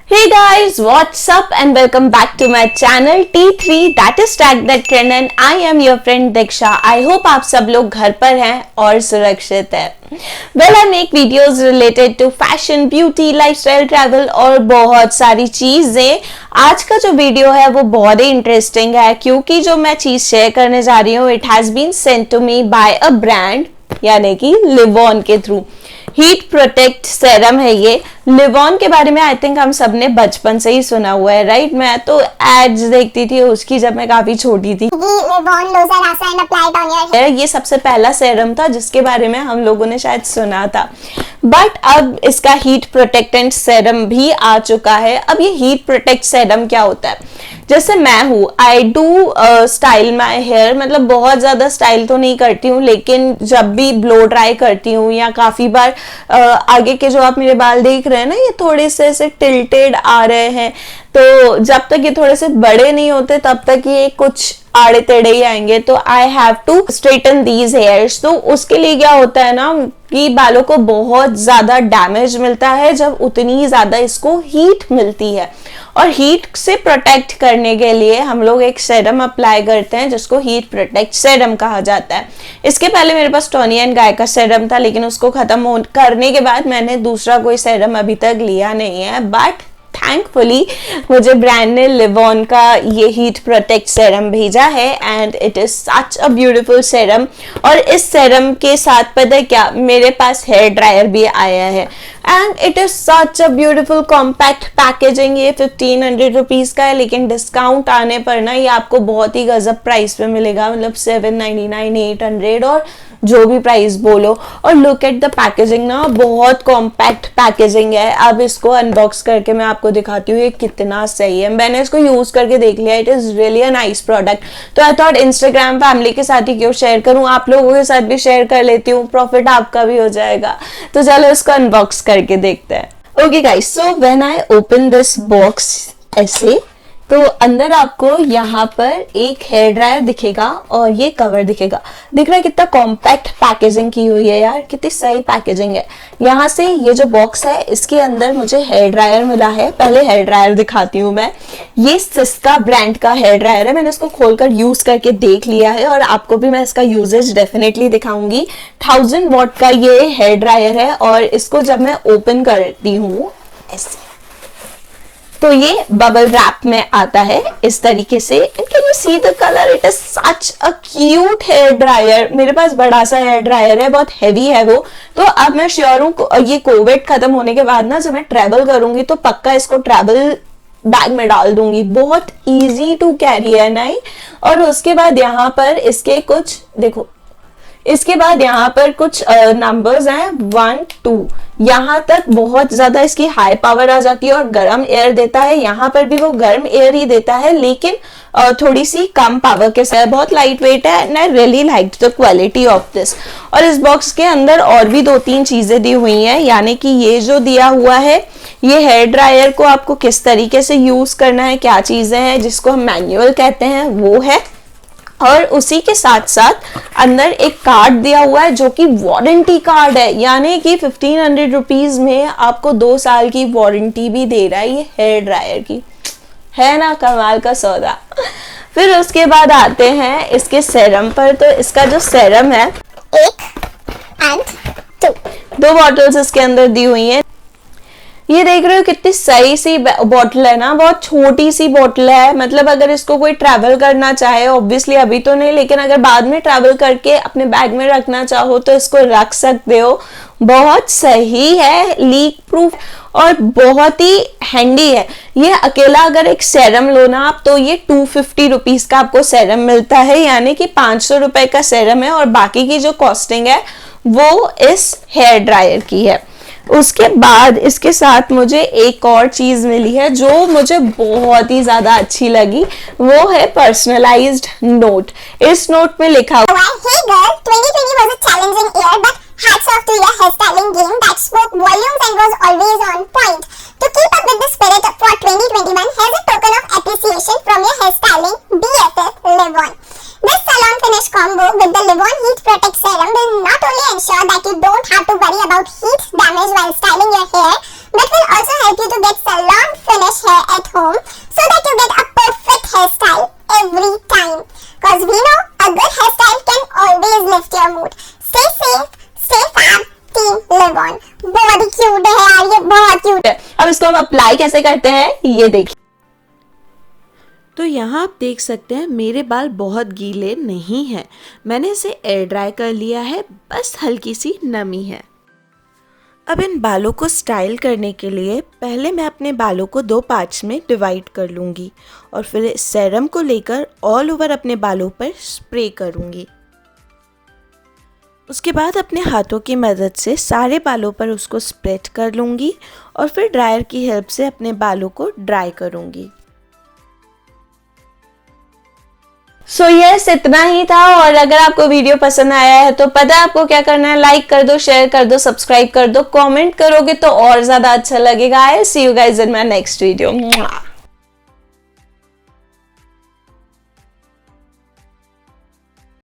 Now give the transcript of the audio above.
Hey guys, what's up and welcome back to my channel T3 that is Tag That Trend and I am your friend Diksha. I hope आप सब लोग घर पर हैं और सुरक्षित हैं। Well, I make videos related to fashion, beauty, lifestyle, travel और बहुत सारी चीजें। आज का जो वीडियो है वो बहुत ही इंटरेस्टिंग है क्योंकि जो मैं चीज शेयर करने जा रही हूँ it has been sent to me by a brand यानी कि लिवॉन के थ्रू। हीट प्रोटेक्ट सेरम है ये। लिवॉन के बारे में आई थिंक हम सब ने बचपन से ही सुना हुआ है, राइट? मैं तो एड्स देखती थी उसकी जब मैं काफी छोटी थी। ये सबसे पहला सेरम था जिसके बारे में हम लोगों ने शायद सुना था, बट अब इसका हीट प्रोटेक्टेंट सेरम भी आ चुका है। अब ये हीट प्रोटेक्ट सेरम क्या होता है? जैसे मैं हूँ, I do style my hair, मतलब बहुत ज्यादा स्टाइल तो नहीं करती हूँ, लेकिन जब भी ब्लो ड्राई करती हूँ या काफी बार आगे के जो आप मेरे बाल देख रहे हैं ना, ये थोड़े से ऐसे टिल्टेड आ रहे हैं, तो जब तक ये थोड़े से बड़े नहीं होते तब तक ये कुछ आड़े टेढ़े ही आएंगे। तो I have to straighten these hairs. तो उसके लिए क्या होता है ना कि बालों को बहुत ज्यादा डैमेज मिलता है जब उतनी ज्यादा इसको हीट मिलती है, और हीट से प्रोटेक्ट करने के लिए हम लोग एक सेरम अप्लाई करते हैं जिसको हीट प्रोटेक्ट सेरम कहा जाता है। इसके पहले मेरे पास टोनी एंड गाय का सेरम था, लेकिन उसको खत्म करने के बाद मैंने दूसरा कोई सेरम अभी तक लिया नहीं है, बट थैंकफुली मुझे ब्रांड ने लिवॉन का ये हीट प्रोटेक्ट सेरम भेजा है and it is such a beautiful serum. और इस सेरम के साथ पता है क्या, मेरे पास हेयर ड्रायर भी आया है and it is such a beautiful compact packaging. ये 1500 रुपीज का है, लेकिन डिस्काउंट आने पर ना ये आपको बहुत ही गजब प्राइस पे मिलेगा, मतलब 799, 800 और जो भी प्राइस बोलो। और लुक एट द पैकेजिंग ना, बहुत कॉम्पैक्ट पैकेजिंग है। अब इसको अनबॉक्स करके मैं आपको दिखाती हूँ ये कितना सही है। मैंने इसको यूज करके देख लिया, it is really a nice product. तो आई थॉट इंस्टाग्राम फैमिली के साथ ही क्यों शेयर करूँ, आप लोगों के साथ भी शेयर कर लेती हूँ, प्रॉफिट आपका भी हो जाएगा। तो चलो इसको अनबॉक्स करके देखते हैं। Okay guys, so when I open this box ऐसे, तो अंदर आपको यहाँ पर एक हेयर ड्रायर दिखेगा और ये कवर दिखेगा। दिख रहा है कितना कॉम्पैक्ट पैकेजिंग की हुई है यार, कितनी सही पैकेजिंग है। यहाँ से ये जो बॉक्स है इसके अंदर मुझे हेयर ड्रायर मिला है। पहले हेयर ड्रायर दिखाती हूँ मैं। ये सिस्का ब्रांड का हेयर ड्रायर है, मैंने इसको खोलकर यूज करके देख लिया है और आपको भी मैं इसका यूजेज डेफिनेटली दिखाऊंगी। 1000 वॉट का ये हेयर ड्रायर है और इसको जब मैं ओपन करती हूँ ऐसे, तो ये बबल रैप में आता है इस तरीके से। Can you see the colour? It is such a cute hair dryer. मेरे पास बड़ा सा हेयर ड्रायर है, बहुत हैवी है वो। तो अब मैं श्योर हूँ ये कोविड खत्म होने के बाद ना जब मैं ट्रैवल करूंगी तो पक्का इसको ट्रैवल बैग में डाल दूंगी। बहुत इजी टू कैरी है नहीं। और उसके बाद यहाँ पर इसके कुछ देखो, इसके बाद यहाँ पर कुछ नंबर्स हैं 1 2, यहाँ तक बहुत ज्यादा इसकी हाई पावर आ जाती है और गर्म एयर देता है। यहाँ पर भी वो गर्म एयर ही देता है, लेकिन थोड़ी सी कम पावर के साथ। बहुत लाइट वेट है and I really like the quality of this. और इस बॉक्स के अंदर और भी 2-3 चीजें दी हुई हैं, यानी कि ये जो दिया हुआ है, ये हेयर ड्रायर को आपको किस तरीके से यूज करना है, क्या चीजें हैं जिसको हम मैनुअल कहते हैं, वो है। और उसी के साथ साथ अंदर एक कार्ड दिया हुआ है जो कि वारंटी कार्ड है, यानी कि 1500 रुपीज में आपको 2 साल की वारंटी भी दे रहा है ये हेयर ड्रायर की। है ना कमाल का सौदा। फिर उसके बाद आते हैं इसके सेरम पर। तो इसका जो सेरम है 1 और 2 बॉटल्स इसके अंदर दी हुई हैं। ये देख रहे हो कितनी सही सी बॉटल है ना, बहुत छोटी सी बॉटल है। मतलब अगर इसको कोई ट्रैवल करना चाहे, ऑब्वियसली अभी तो नहीं, लेकिन अगर बाद में ट्रैवल करके अपने बैग में रखना चाहो तो इसको रख सकते हो। बहुत सही है, लीक प्रूफ और बहुत ही हैंडी है। ये अकेला अगर एक सेरम लो ना आप, तो ये 250 रुपीज का आपको सेरम मिलता है, यानी कि 500 रुपए का सेरम है। और बाकी की जो कॉस्टिंग है वो इस हेयर ड्रायर की है। उसके बाद इसके साथ मुझे एक और चीज मिली है जो मुझे बहुत ही ज्यादा अच्छी लगी, वो है पर्सनलाइज्ड नोट। इस नोट में लिखा हुआ है, Hey girl, 2020 was a challenging year, but hats off to your hairstyling game that spoke volumes and was always on point. To keep up with the spirit for 2021, here's a token of appreciation from your hairstyling BFF Livon. This salon finish combo with the Livon Heat Protect Serum will not only ensure that you don't have to worry about heat damage while styling your hair, but will also help you to get salon finish इसको हम apply कैसे करते हैं ये देखिए। तो यहाँ आप देख सकते हैं मेरे बाल बहुत गीले नहीं हैं, मैंने इसे एयर ड्राई कर लिया है, बस हल्की सी नमी है। अब इन बालों को स्टाइल करने के लिए पहले मैं अपने बालों को 2 पार्ट्स में डिवाइड कर लूँगी और फिर इस सेरम को लेकर ऑल ओवर अपने बालों पर स्प्रे करूँगी। उसके बाद अपने हाथों की मदद से सारे बालों पर उसको स्प्रेड कर लूँगी और फिर ड्रायर की हेल्प से अपने बालों को ड्राई करूँगी। सो यस, इतना ही था। और अगर आपको वीडियो पसंद आया है तो पता है आपको क्या करना है, लाइक कर दो, शेयर कर दो, सब्सक्राइब कर दो, कमेंट करोगे तो और ज्यादा अच्छा लगेगा। I see you guys in my next video.